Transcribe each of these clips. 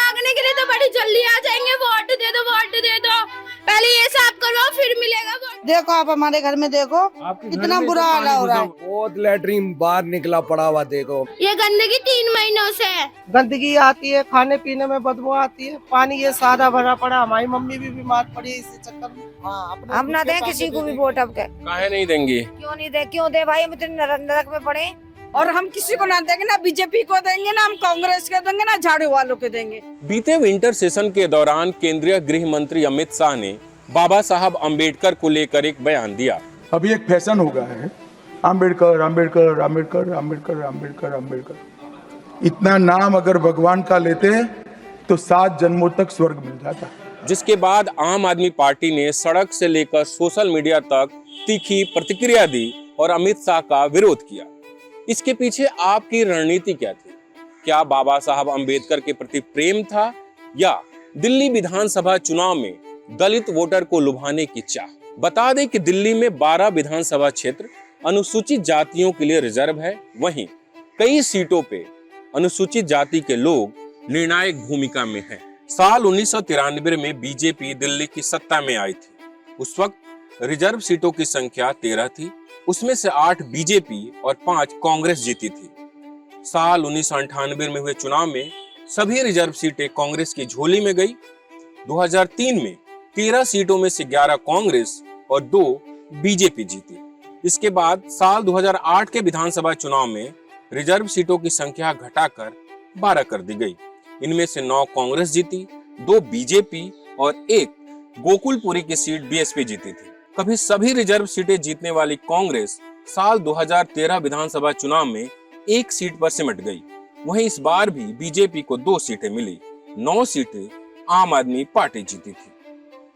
मांगने के लिए तो बड़ी जल्दी आ जाएंगे, वोट दे दो, वोट दे दो, पहले ये साफ करवाओ फिर मिलेगा वोट। देखो आप हमारे घर में देखो कितना बुरा हाल हो रहा है। बहुत लैट्रीन बाहर निकला पड़ा हुआ, देखो ये गंदगी 3 महीनों से है। गंदगी आती है, खाने पीने में बदबू आती है, पानी ये सादा भरा पड़ा। हमारी मम्मी भी बीमार पड़ी है इसी चक्कर में। हम ना दें किसी को भी वोट। अब काहे नहीं देंगे? क्यों नहीं दे, क्यों दे भाई, हम इतने नरक में पड़े। और हम किसी को ना देंगे, ना बीजेपी को देंगे, ना हम कांग्रेस को देंगे, ना झाड़ू वालों को देंगे। बीते विंटर सेशन के दौरान केंद्रीय गृह मंत्री अमित शाह ने बाबा साहब अम्बेडकर को लेकर एक बयान दिया। अभी एक फैशन हो गया है, अम्बेडकर अम्बेडकर अम्बेडकर अम्बेडकर अम्बेडकर अम्बेडकर। इतना नाम अगर भगवान का लेते हैं तो 7 जन्मों तक स्वर्ग मिल जाता। जिसके बाद आम आदमी पार्टी ने सड़क से लेकर सोशल मीडिया तक तीखी प्रतिक्रिया दी और अमित शाह का विरोध किया। इसके पीछे आपकी रणनीति क्या थी? क्या बाबा साहब अम्बेडकर के प्रति प्रेम था या दिल्ली विधानसभा चुनाव में दलित वोटर को लुभाने की चाह? बता दें कि दिल्ली में 12 विधानसभा क्षेत्र अनुसूचित जातियों के लिए रिजर्व है। वहीं कई सीटों पे अनुसूचित जाति के लोग निर्णायक भूमिका में हैं। साल 1993 में बीजेपी दिल्ली की सत्ता में आई थी। उस वक्त रिजर्व सीटों की संख्या 13 थी। उसमें से 8 बीजेपी और 5 कांग्रेस जीती थी। साल 1998 में हुए चुनाव में सभी रिजर्व सीटें कांग्रेस की झोली में गई। 2003 में 13 सीटों में से 11 कांग्रेस और 2 बीजेपी जीती। इसके बाद साल 2008 के विधानसभा चुनाव में रिजर्व सीटों की संख्या घटाकर 12 कर दी गई। इनमें से 9 कांग्रेस जीती, 2 बीजेपी और 1 गोकुलपुरी की सीट बीएसपी जीती थी। कभी सभी रिजर्व सीटें जीतने वाली कांग्रेस साल 2013 विधानसभा चुनाव में 1 सीट पर सिमट गई। वहीं इस बार भी बीजेपी को 2 सीटें मिली। 9 सीटें आम आदमी पार्टी जीती थी।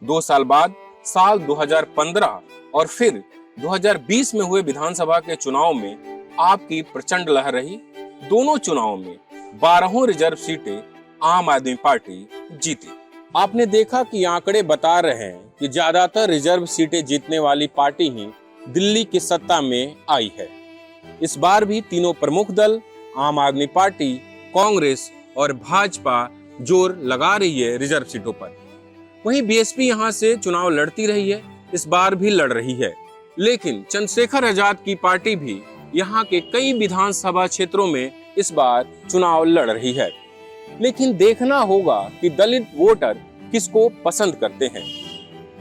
2 साल बाद साल 2015 और फिर 2020 में हुए विधानसभा के चुनाव में आपकी प्रचंड लहर रही। दोनों चुनावों में 12 रिजर्व सीटें आम आदमी पार्टी जीती। आपने देखा कि आंकड़े बता रहे हैं कि ज्यादातर रिजर्व सीटें जीतने वाली पार्टी ही दिल्ली की सत्ता में आई है। इस बार भी तीनों प्रमुख दल आम आदमी पार्टी, कांग्रेस और भाजपा जोर लगा रही है रिजर्व सीटों पर। वहीं बीएसपी यहां से चुनाव लड़ती रही है, इस बार भी लड़ रही है। लेकिन चंद्रशेखर आजाद की पार्टी भी यहां के कई विधानसभा क्षेत्रों में इस बार चुनाव लड़ रही है। लेकिन देखना होगा कि दलित वोटर किसको पसंद करते हैं।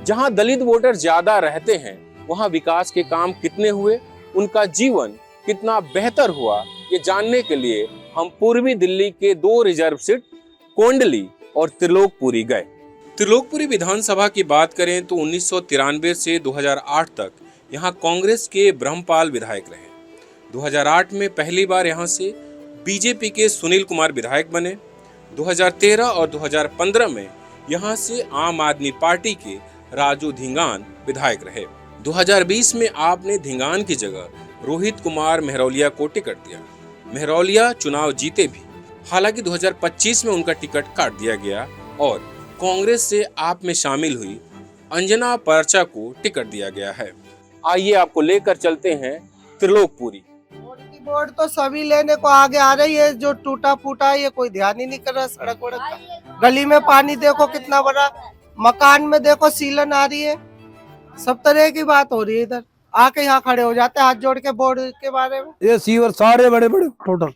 जहां दलित वोटर ज्यादा रहते हैं वहां विकास के काम कितने हुए, उनका जीवन कितना बेहतर हुआ, ये जानने के लिए हम पूर्वी दिल्ली के 2 रिजर्व सीट कोंडली और त्रिलोकपुरी गए। त्रिलोकपुरी विधानसभा की बात करें तो 1993 से 2008 तक यहाँ कांग्रेस के ब्रह्मपाल विधायक रहे। 2008 में पहली बार यहाँ से बीजेपी के सुनील कुमार विधायक बने। 2013 और 2015 में यहाँ से आम आदमी पार्टी के राजू धिंगान विधायक रहे। 2020 में आपने धिंगान की जगह रोहित कुमार मेहरौलिया को टिकट दिया। मेहरौलिया चुनाव जीते भी, हालांकि 2025 में उनका टिकट काट दिया गया और कांग्रेस से आप में शामिल हुई अंजना पर्चा को टिकट दिया गया है। आइए आपको लेकर चलते हैं त्रिलोकपुरी। वोट तो सभी लेने को आगे आ रही है, जो टूटा फूटा है ये कोई ध्यान ही नहीं कर रहा। सड़क वड़क का, गली में पानी देखो कितना बड़ा, मकान में देखो सीलन आ रही है, सब तरह की बात हो रही है। इधर आके यहाँ खड़े हो जाते हैं हाथ जोड़ के बोर्ड के बारे में। ये सीवर सारे बड़े बड़े टोटल,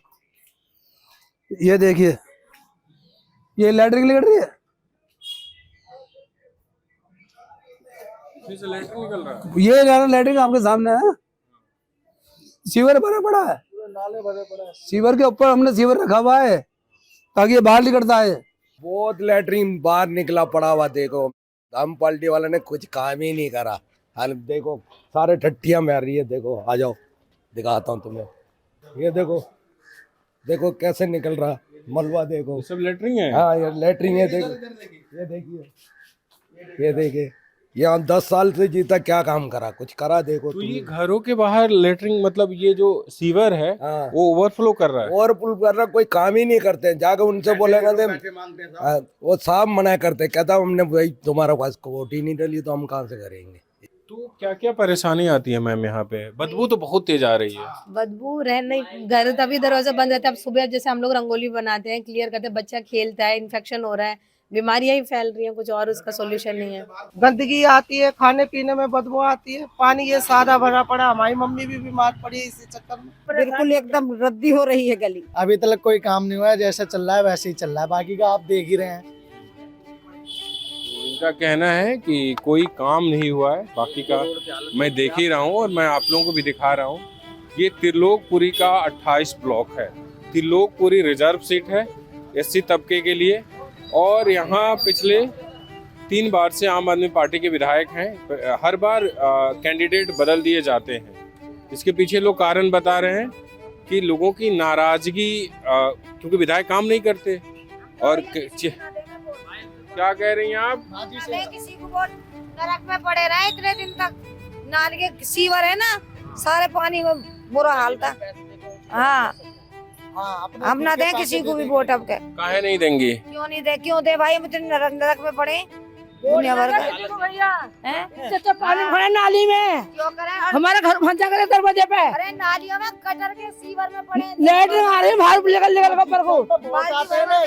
ये देखिए ये लैटरिन निकल रही है, निकल रहा ये लैटरिन आपके सामने है। सीवर भरा पड़ा है, नाले भरे पड़े हैं। सीवर के ऊपर हमने सीवर रखा हुआ है ताकि ये बाहर निकलता है। बहुत लैट्रीन बाहर निकला पड़ा हुआ, देखो हम पार्टी वाले ने कुछ काम ही नहीं करा। हाल देखो सारे ठट्टियां मार रही है। देखो आ जाओ दिखाता हूँ तुम्हें, ये देखो देखो कैसे निकल रहा मलबा, देखो सब लेटरिंग है। हाँ ये लेटरिन है, देखो ये देखिए, ये देखिए यहाँ 10 साल से जीता, क्या काम करा, कुछ करा देखो। तो ये घरों के बाहर लेटरिंग, मतलब ये जो सीवर है हाँ। वो ओवरफ्लो कर रहा है। ओवरफ्लो कर रहा, कोई काम ही नहीं करते हैं। जाकर उनसे बोलेगा वो साहब मना करते, कहता हमने भाई तुम्हारा पास वोट ही नहीं डली तो हम कहाँ से करेंगे। तो क्या क्या परेशानी आती है मैम यहाँ पे? बदबू तो बहुत तेज आ रही है। बदबू रहने घर तभी दरवाजा बंद रहता है। अब सुबह जैसे हम लोग रंगोली बनाते हैं, क्लियर करते हैं, बच्चा खेलता है, इन्फेक्शन हो रहा है, बीमारियां ही फैल रही हैं, कुछ और उसका सोल्यूशन नहीं है। गंदगी आती है, खाने पीने में बदबू आती है, पानी ये सादा भरा पड़ा, हमारी मम्मी भी बीमार पड़ी इसी चक्कर में। बिल्कुल एकदम रद्दी हो रही है गली। अभी तक कोई काम नहीं हुआ है, जैसा चल रहा है वैसे ही चल रहा है, बाकी का आप देख ही रहे हैं। तो इनका कहना है कि कोई काम नहीं हुआ है, बाकी का मैं देख ही रहा हूँ और मैं आप लोगों को भी दिखा रहा हूँ। ये त्रिलोकपुरी का 28 ब्लॉक है। त्रिलोकपुरी रिजर्व सीट है SC तबके के लिए, और यहाँ पिछले 3 बार से आम आदमी पार्टी के विधायक हैं। हर बार कैंडिडेट बदल दिए जाते हैं। इसके पीछे लोग कारण बता रहे हैं कि लोगों की नाराजगी, क्योंकि विधायक काम नहीं करते। और क्या कह रही हैं आप? किसी को वोट नरक में पड़े रहे इतने दिन तक। नाली के सीवर है ना, सारे पानी में बुरा हाल था। हाँ, हम ना दें किसी को भी वोट अब के। काहे नहीं देंगे? क्यों नहीं दे? क्यों दे भाई? हम इतने नरक में पड़े दुनिया भर का पानी भरे नाली में, क्यों करें? हमारे घर पहुंचा करे दरवाजे पे। अरे नालियों में कटर के सीवर में पड़े, लेटरिन आ रही है बाहर लेकर पर को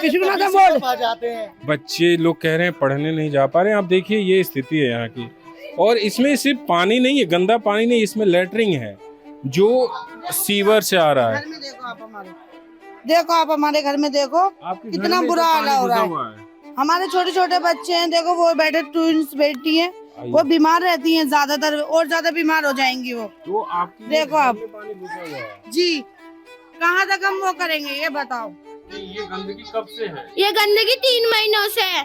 किसी को ना दे वोट आ जाते हैं। बच्चे लोग कह रहे हैं पढ़ने नहीं जा पा रहे हैं। आप देखिए ये स्थिति है यहाँ की। और इसमें सिर्फ पानी नहीं है, गंदा पानी नहीं, इसमें लेटरिन है जो सीवर से आ रहा है। देखो आप हमारे घर में देखो कितना बुरा हाल हो रहा है। हमारे छोटे छोटे बच्चे हैं, देखो वो बैठे, ट्विंस बेटी है, वो बीमार रहती हैं ज्यादातर, और ज्यादा बीमार हो जाएंगी वो। तो आपकी देखो आप पानी घुसा हुआ है जी, कहाँ तक हम वो करेंगे ये बताओ। ये गंदगी कब से है? ये गंदगी 3 महीनों से है,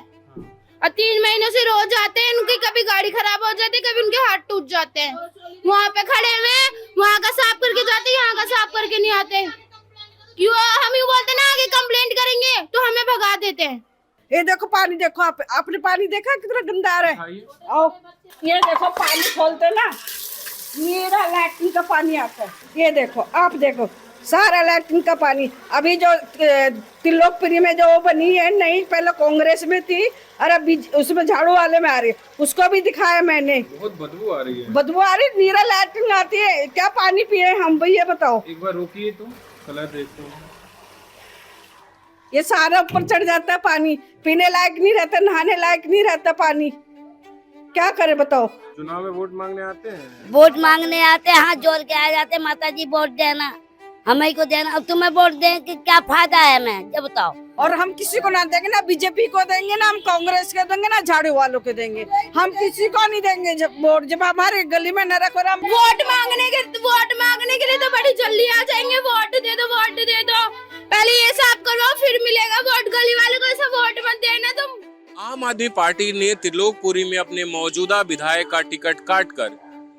और 3 महीनों से रोज आते हैं। उनकी कभी गाड़ी खराब हो जाती है, कभी उनके हाथ टूट जाते हैं। वहाँ पे खड़े हुए, वहाँ का साफ करके जाते, यहाँ का साफ करके नहीं आते। क्यों? हम यूँ बोलते ना आगे कंप्लेंट करेंगे तो हमें भगा देते हैं। ये देखो पानी, देखो आप, आपने पानी देखा कितना गंदा आ रहा है। आओ ये देखो पानी खोलते ना, मेरा लैट्रिन का पानी आता है। ये देखो, आप देखो सारा लैट्रिन का पानी। अभी जो त्रिलोकपुरी में जो बनी है नहीं, पहले कांग्रेस में थी और अभी उसमें झाड़ू वाले में आ रही है, उसको भी दिखाया मैंने। बहुत बदबू आ रही है। बदबू आ रही, नीरा लैट्रिन आती है, क्या पानी पिए हम भाई ये बताओ। एक बार रोकिए तो कलर देखते हैं। ये सारा ऊपर चढ़ जाता है पानी, पीने लायक नहीं रहता, नहाने लायक नहीं रहता पानी, क्या करे बताओ। चुनाव में वोट मांगने आते हैं? वोट मांगने आते हैं, हाथ जोड़ के आ जाते हैं, माता जी वोट देना, हमें को देना। अब तुम्हें वोट दें कि क्या फायदा है हमें, जब बताओ। और हम किसी को ना देंगे, ना बीजेपी को देंगे, ना हम कांग्रेस को देंगे, ना झाड़ू वालों को देंगे। हम किसी को नहीं देंगे जब वोट, जब हमारे गली में नरक हो रहा। वोट मांगने के लिए तो बड़ी जल्दी आ जाएंगे। वोट दे दो, वोट दे दो, पहले ये साफ करवाओ फिर मिलेगा वोट। गली वाले को ऐसा वोट मत देना तुम। आम आदमी पार्टी ने त्रिलोकपुरी में अपने मौजूदा विधायक का टिकट काटकर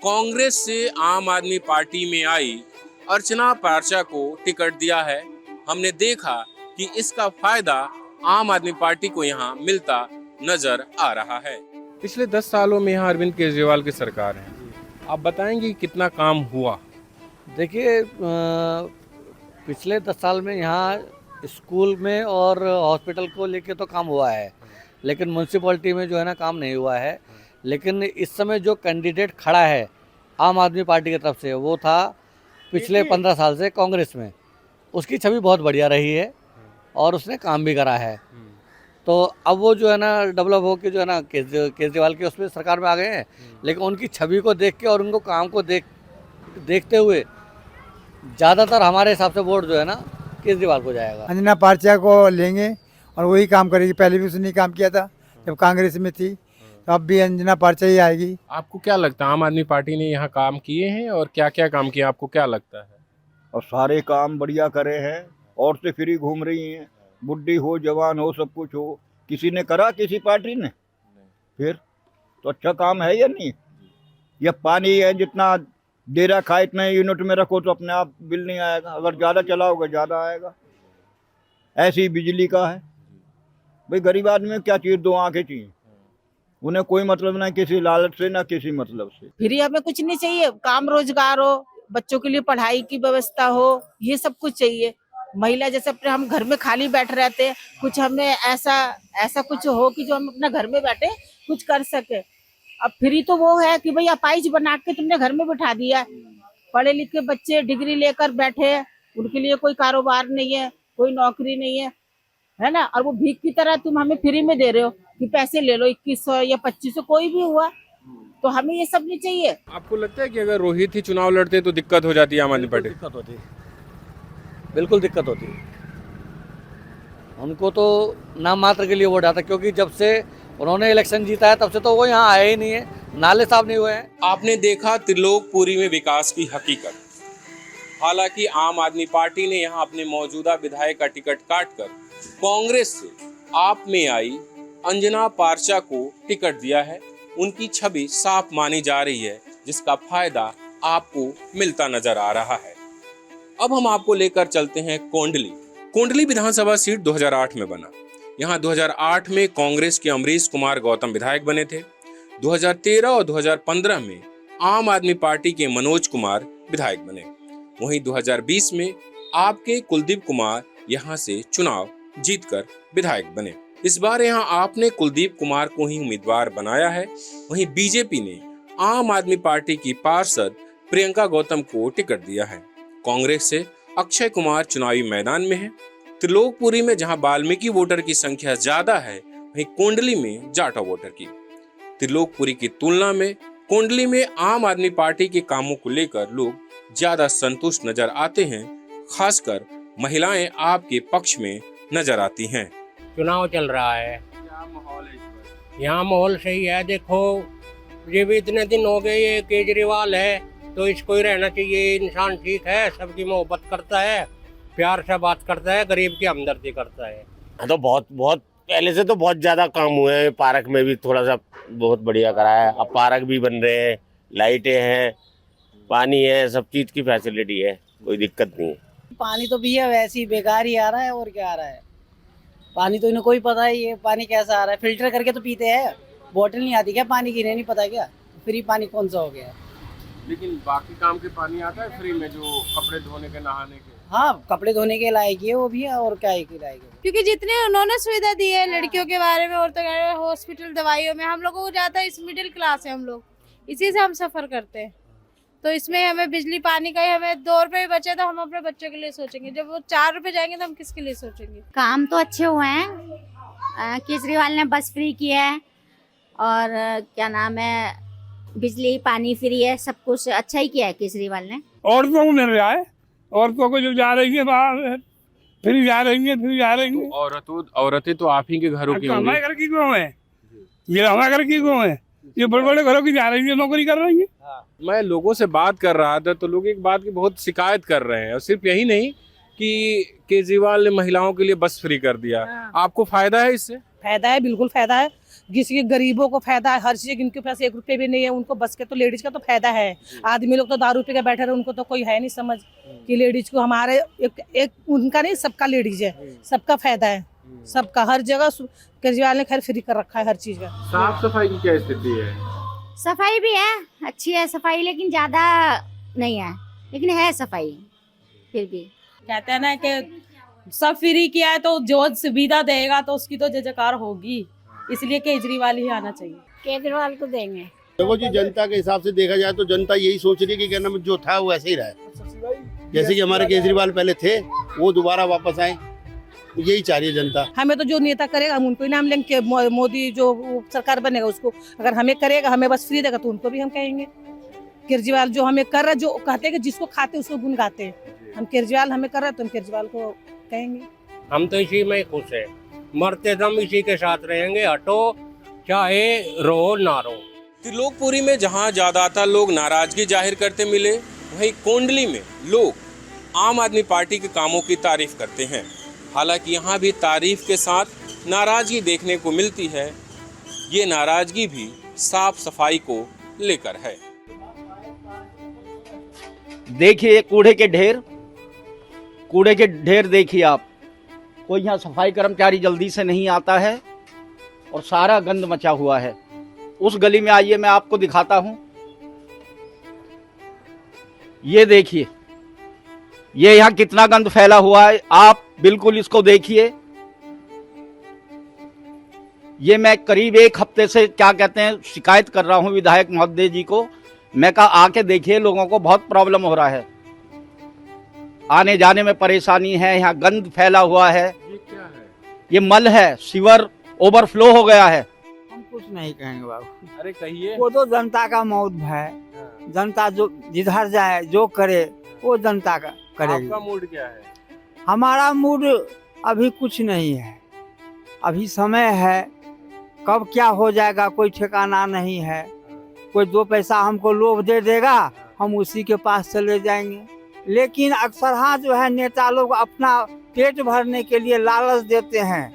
कांग्रेस से आम आदमी पार्टी में आई अर्चना पारचा को टिकट दिया है। हमने देखा कि इसका फायदा आम आदमी पार्टी को यहाँ मिलता नजर आ रहा है। पिछले 10 सालों में यहाँ अरविंद केजरीवाल की सरकार है, आप बताएंगे कितना काम हुआ? देखिए, पिछले 10 साल में यहाँ स्कूल में और हॉस्पिटल को लेके तो काम हुआ है, लेकिन म्यूनसिपैलिटी में जो है ना काम नहीं हुआ है। लेकिन इस समय जो कैंडिडेट खड़ा है आम आदमी पार्टी की तरफ से, वो था पिछले 15 साल से कांग्रेस में। उसकी छवि बहुत बढ़िया रही है और उसने काम भी करा है। तो अब वो जो है ना डेवलप होकर जो है ना केजरीवाल के उसमें सरकार में आ गए हैं, लेकिन उनकी छवि को देख के और उनको काम को देखते हुए ज़्यादातर हमारे हिसाब से वोट जो है ना केजरीवाल को जाएगा। अंजना पारचा को लेंगे और वही काम करेगी। पहले भी उसने काम किया था जब कांग्रेस में थी, तो अब भी अंजना पारचा ही आएगी। आपको क्या लगता है, आम आदमी पार्टी ने यहाँ काम किए हैं और क्या क्या काम किया, आपको क्या लगता है? और सारे काम बढ़िया करे हैं, औरतें फ्री घूम रही हैं, बुढ़ी हो जवान हो सब कुछ हो। किसी ने करा, किसी पार्टी ने? फिर तो अच्छा काम है या नहीं? यह पानी है, जितना दे रखा है इतने यूनिट में रखो तो अपने आप बिल नहीं आएगा, अगर ज़्यादा चलाओगे ज़्यादा आएगा। ऐसी ही बिजली का है भाई, गरीब आदमी में क्या चाहिए? 2 आंखें चाहिए, उन्हें कोई मतलब नहीं किसी लालच से ना किसी मतलब से। फिर हमें कुछ नहीं चाहिए, काम रोजगार हो, बच्चों के लिए पढ़ाई की व्यवस्था हो, ये सब कुछ चाहिए। महिला जैसे अपने हम घर में खाली बैठ रहते हैं, कुछ हमें ऐसा कुछ हो कि जो हम अपना घर में बैठे कुछ कर सके। अब फ्री तो वो है कि भाई अपाइज बना के तुमने घर में बिठा दिया है। पढ़े लिखे बच्चे डिग्री लेकर बैठे हैं, उनके लिए कोई कारोबार नहीं है, कोई नौकरी नहीं है ना। और वो भीख की तरह तुम हमें फ्री में दे रहे हो कि पैसे ले लो 2100 या 2500, कोई भी हुआ तो हमें ये सब नहीं चाहिए। आपको लगता है कि अगर रोहित ही चुनाव लड़ते तो दिक्कत हो जाती है आम आदमी पार्टी? दिक्कत होती, बिल्कुल दिक्कत होती। उनको तो नाम मात्र के लिए वोट आता, क्योंकि जब से उन्होंने इलेक्शन जीता है तब से तो वो यहाँ आए ही नहीं है, नाले साफ नहीं हुए हैं। आपने देखा त्रिलोकपुरी में विकास की हकीकत। हालांकि आम आदमी पार्टी ने यहाँ अपने मौजूदा विधायक का टिकट काटकर कांग्रेस से आप में आई अंजना पारचा को टिकट दिया है। उनकी छवि साफ मानी जा रही है, जिसका फायदा आपको मिलता नजर आ रहा है। अब हम आपको लेकर चलते हैं कोंडली विधानसभा सीट 2008 में बना। यहाँ 2008 में कांग्रेस के अमरीश कुमार गौतम विधायक बने थे। 2013 और 2015 में आम आदमी पार्टी के मनोज कुमार विधायक बने। वहीं 2020 में आपके कुलदीप कुमार यहाँ से चुनाव जीतकर विधायक बने। इस बार यहाँ आपने कुलदीप कुमार को ही उम्मीदवार बनाया है। वहीं बीजेपी ने आम आदमी पार्टी की पार्षद प्रियंका गौतम को टिकट दिया है। कांग्रेस से अक्षय कुमार चुनावी मैदान में है। त्रिलोकपुरी में जहां वाल्मीकि वोटर की संख्या ज्यादा है, वहीं कोंडली में जाटा वोटर की। त्रिलोकपुरी की तुलना में कोंडली में आम आदमी पार्टी के कामों को लेकर लोग ज्यादा संतुष्ट नजर आते हैं। खासकर महिलाएं आपके पक्ष में नजर आती हैं। चुनाव चल रहा है, यहाँ माहौल सही है। देखो ये भी इतने दिन हो गए, ये केजरीवाल है तो इसको ही रहना चाहिए। इंसान ठीक है, सबकी मोहब्बत करता है, प्यार से बात करता है, गरीब की हमदर्दी करता है। तो बहुत पहले से तो बहुत ज्यादा काम हुए हैं। पार्क में भी थोड़ा सा बहुत बढ़िया करा है। अब पार्क भी बन रहे हैं, लाइटें हैं, पानी है, सब चीज की फैसिलिटी है, कोई दिक्कत नहीं है। पानी तो भैया वैसे ही बेकार ही आ रहा है, और क्या आ रहा है। पानी तो इन्हें कोई पता है ये पानी कैसा आ रहा है, फिल्टर करके तो पीते हैं, बोतल नहीं आती क्या पानी की, इन्हें नहीं पता क्या फ्री पानी कौन सा हो गया। लेकिन बाकी काम के पानी आता है फ्री में, जो कपड़े धोने के, नहाने के। हाँ, कपड़े धोने के लायक ही है वो भी है, और क्या के लायक है। क्योंकि जितने उन्होंने सुविधा दी है लड़कियों के बारे में, औरतों के बारे में, हॉस्पिटल, दवाइयों में, हम लोगों को जाता है। इस मिडिल क्लास है हम लोग, इसी से हम सफर करते हैं। तो इसमें हमें बिजली पानी का ही हमें 2 रुपए बचे तो हम अपने बच्चों के लिए सोचेंगे। जब वो 4 रुपए जाएंगे तो हम किसके लिए सोचेंगे। काम तो अच्छे हुए हैं। केजरीवाल ने बस फ्री किया है, और क्या नाम है, बिजली पानी फ्री है, सब कुछ अच्छा ही किया है केजरीवाल ने। औरतों को मिल रहा है, औरतों को जो जा रही है बाहर फिर जा रही है। औरतें तो आप ही के घरों की होंगी। हमारे घर की क्यों है, ये हमारे घर की क्यों है, ये बड़े बड़े घरों की जा रही है, नौकरी कर रही है। मैं लोगों से बात कर रहा था तो लोग एक बात की बहुत शिकायत कर रहे हैं, और सिर्फ यही नहीं कि केजरीवाल ने महिलाओं के लिए बस फ्री कर दिया। आपको फायदा है इससे? फायदा है, बिल्कुल फायदा है। किसी गरीबों को फायदा है, हर चीज। इनके पास 1 रुपए भी नहीं है, उनको बस के तो लेडीज का तो फायदा है। आदमी लोग तो दारू पी के बैठे रहे, उनको तो कोई है नहीं समझ कि लेडीज को हमारे एक उनका नहीं, सबका लेडीज है, सबका फायदा है, सबका हर जगह। केजरीवाल ने खैर फ्री कर रखा है हर चीज का। साफ सफाई की क्या स्थिति है? सफाई भी है, अच्छी है सफाई, लेकिन ज्यादा नहीं है, लेकिन है सफाई फिर भी। कहते हैं ना कि सब फ्री किया है तो जो सुविधा देगा तो उसकी तो जय जयकार होगी, इसलिए केजरीवाल ही आना चाहिए। केजरीवाल को देंगे। देखो जी, जनता के हिसाब से देखा जाए तो जनता यही सोच रही है कि क्या नाम, जो था वो ऐसे ही रहा, जैसे कि हमारे केजरीवाल पहले थे वो दोबारा वापस आए, यही चाह रही है जनता। हमें तो जो नेता करेगा हम उनको ही नाम लेंगे। मोदी जो सरकार बनेगा उसको अगर हमें करेगा, हमें बस फ्री देगा तो उनको भी हम कहेंगे। केजरीवाल जो हमें कर रहा है, जो कहते हैं कि जिसको खाते उसको गुण गाते हैं, हम केजरीवाल हमें कर रहा है तो हम केजरीवाल को कहेंगे। हम तो इसी में खुश है, मरते दम इसी के साथ रहेंगे, हटो चाहे रो ना रो। त्रिलोकपुरी में जहां ज्यादातर लोग नाराजगी जाहिर करते मिले, वहीं कोंडली में लोग आम आदमी पार्टी के कामों की तारीफ करते हैं। हालांकि यहाँ भी तारीफ के साथ नाराजगी देखने को मिलती है। ये नाराजगी भी साफ सफाई को लेकर है। देखिए कूड़े के ढेर देखिए आप, कोई यहाँ सफाई कर्मचारी जल्दी से नहीं आता है और सारा गंद मचा हुआ है। उस गली में आइए, मैं आपको दिखाता हूँ। ये देखिए, ये यहाँ कितना गंद फैला हुआ है, आप बिल्कुल इसको देखिए। ये मैं करीब 1 हफ्ते से क्या कहते हैं शिकायत कर रहा हूँ विधायक महोदय जी को। मैं कहा आके देखिए, लोगों को बहुत प्रॉब्लम हो रहा है, आने जाने में परेशानी है, यहाँ गंद फैला हुआ है। ये क्या है? ये मल है, सीवर ओवरफ्लो हो गया है। हम कुछ नहीं कहेंगे बाबू। अरे कहिए। वो तो जनता का मौत है, जनता जो जिधर जाए जो करे वो जनता का करेगी। आपका मूड क्या है? हमारा मूड अभी कुछ नहीं है, अभी समय है, कब क्या हो जाएगा कोई ठिकाना नहीं है। कोई 2 पैसा हमको लोभ दे देगा, हम उसी के पास चले जाएंगे। लेकिन अक्सर हाँ जो है नेता लोग अपना पेट भरने के लिए लालच देते हैं,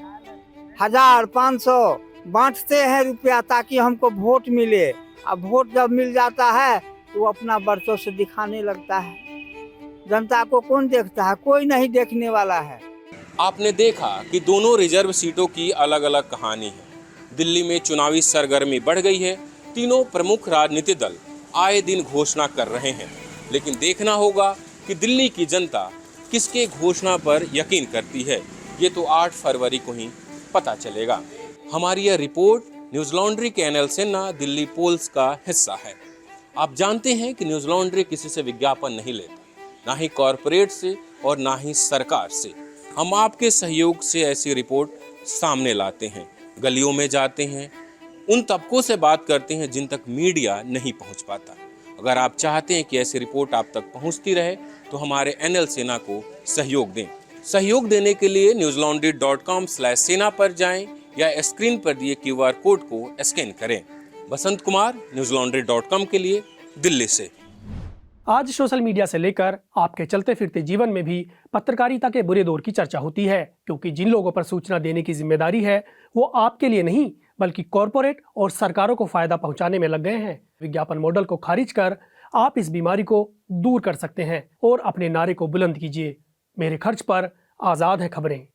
1000-500 बांटते हैं रुपया ताकि हमको वोट मिले। अब वोट जब मिल जाता है तो अपना बरसों से दिखाने लगता है। जनता को कौन देखता है? कोई नहीं देखने वाला है। आपने देखा कि दोनों रिजर्व सीटों की अलग अलग कहानी है। दिल्ली में चुनावी सरगर्मी बढ़ गई है। तीनों प्रमुख राजनीतिक दल आए दिन घोषणा कर रहे हैं, लेकिन देखना होगा कि दिल्ली की जनता किसके घोषणा पर यकीन करती है। ये तो 8 फरवरी को ही पता चलेगा। हमारी यह रिपोर्ट न्यूज़ लॉन्ड्री के एनएल सिन्हा दिल्ली पोल्स का हिस्सा है। आप जानते हैं कि न्यूज़ लॉन्ड्री किसी से विज्ञापन नहीं लेता, ना ही कॉरपोरेट से और ना ही सरकार से। हम आपके सहयोग से ऐसी रिपोर्ट सामने लाते हैं, गलियों में जाते हैं, उन तबकों से बात करते हैं जिन तक मीडिया नहीं पहुंच पाता। अगर आप चाहते हैं कि ऐसी रिपोर्ट आप तक पहुंचती रहे तो हमारे एनएल सेना को सहयोग दें। सहयोग देने के लिए newslaundry.com/सेना पर जाएं या स्क्रीन पर दिए QR कोड को स्कैन करें। बसंत कुमार, newslaundry.com के लिए, दिल्ली से। आज सोशल मीडिया से लेकर आपके चलते फिरते जीवन में भी पत्रकारिता के बुरे दौर की चर्चा होती है, क्योंकि जिन लोगों पर सूचना देने की जिम्मेदारी है वो आपके लिए नहीं बल्कि कॉरपोरेट और सरकारों को फायदा पहुंचाने में लग गए हैं। विज्ञापन मॉडल को खारिज कर आप इस बीमारी को दूर कर सकते हैं और अपने नारे को बुलंद कीजिए। मेरे खर्च पर आज़ाद है खबरें।